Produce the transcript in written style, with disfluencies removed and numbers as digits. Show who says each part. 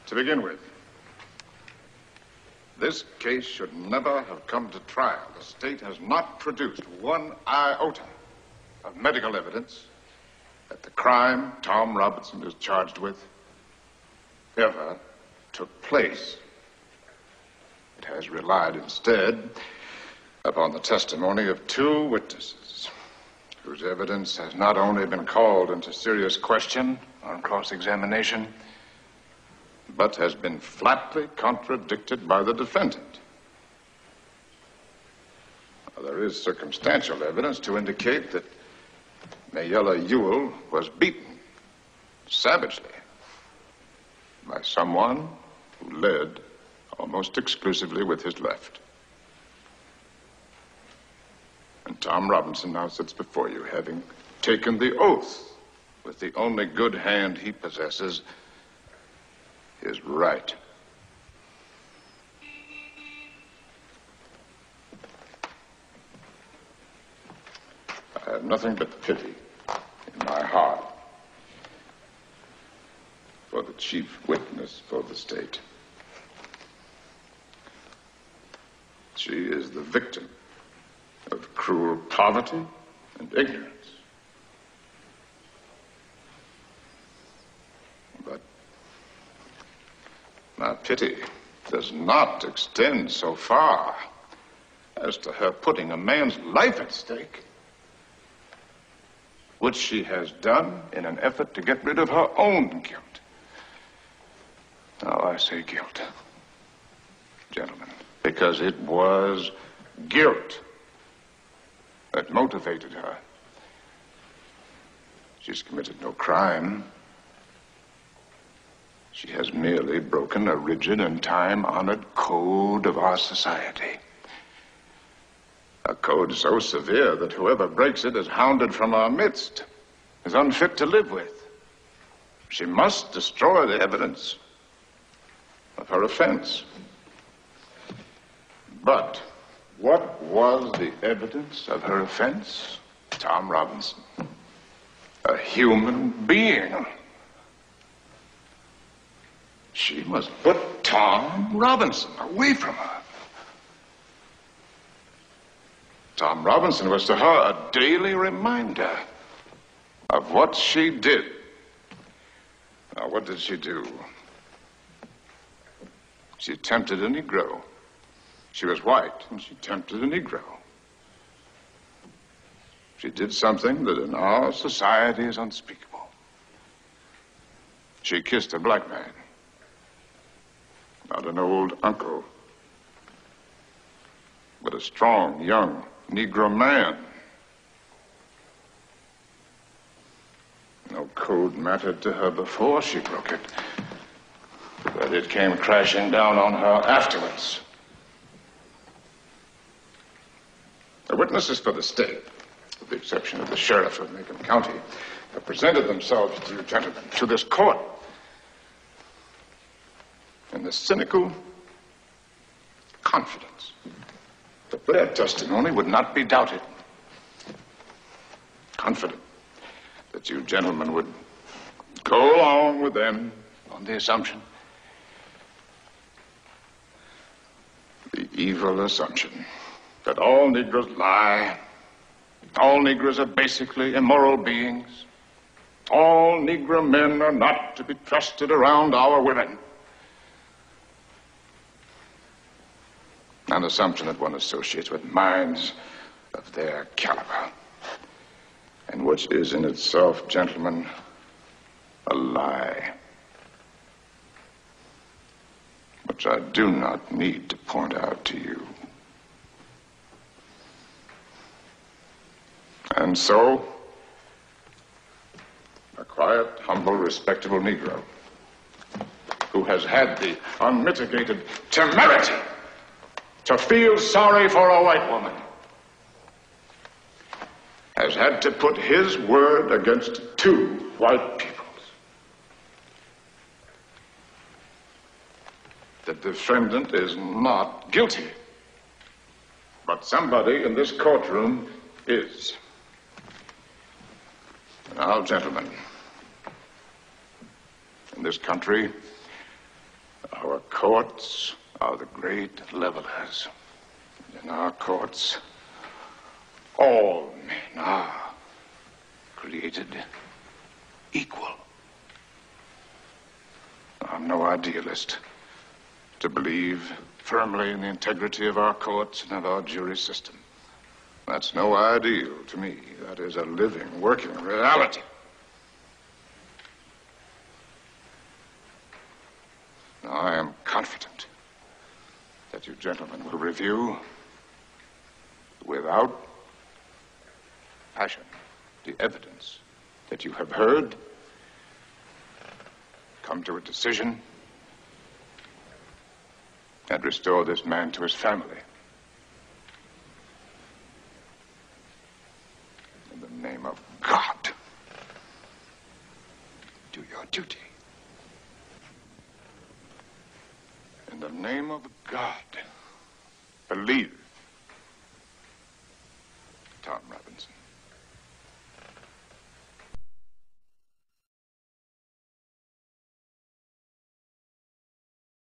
Speaker 1: To begin with, this case should never have come to trial. The state has not produced one iota of medical evidence that the crime Tom Robinson is charged with ever took place. It has relied instead upon the testimony of two witnesses whose evidence has not only been called into serious question on cross-examination, but has been flatly contradicted by the defendant. Now, there is circumstantial evidence to indicate that Mayella Ewell was beaten savagely by someone who led almost exclusively with his left. And Tom Robinson now sits before you, having taken the oath with the only good hand he possesses, his right. I have nothing but pity in my heart for the chief witness for the state. She is the victim of cruel poverty and ignorance. But my pity does not extend so far as to her putting a man's life at stake, which she has done in an effort to get rid of her own guilt. Now, I say guilt, gentlemen, because it was guilt that motivated her. She's committed no crime. She has merely broken a rigid and time-honored code of our society. A code so severe that whoever breaks it is hounded from our midst, is unfit to live with. She must destroy the evidence of her offense. But what was the evidence of her offense? Tom Robinson, a human being. She must put Tom Robinson away from her. Tom Robinson was to her a daily reminder of what she did. Now, what did she do? She tempted a Negro. She was white, and she tempted a Negro. She did something that in our society is unspeakable. She kissed a black man, not an old uncle, but a strong, young Negro man. No code mattered to her before she broke it, but it came crashing down on her afterwards. The witnesses for the state, with the exception of the sheriff of Macon County, have presented themselves to you gentlemen, to this court, in the cynical confidence that their testimony would not be doubted. Confident that you gentlemen would go along with them on the assumption, the evil assumption, that all Negroes lie, all Negroes are basically immoral beings, all Negro men are not to be trusted around our women. An assumption that one associates with minds of their caliber, and which is in itself, gentlemen, a lie, which I do not need to point out to you. And so, a quiet, humble, respectable Negro who has had the unmitigated temerity to feel sorry for a white woman has had to put his word against two white peoples. The defendant is not guilty, but somebody in this courtroom is. Now, gentlemen, in this country, Our courts are the great levelers. In our courts, all men are created equal. I'm no idealist to believe firmly in the integrity of our courts and of our jury system. That's no ideal to me. That is a living, working reality. Now, I am confident that you gentlemen will review, without passion, the evidence that you have heard, come to a decision, and restore this man to his family. In the name of God, do your duty. In the name of God, believe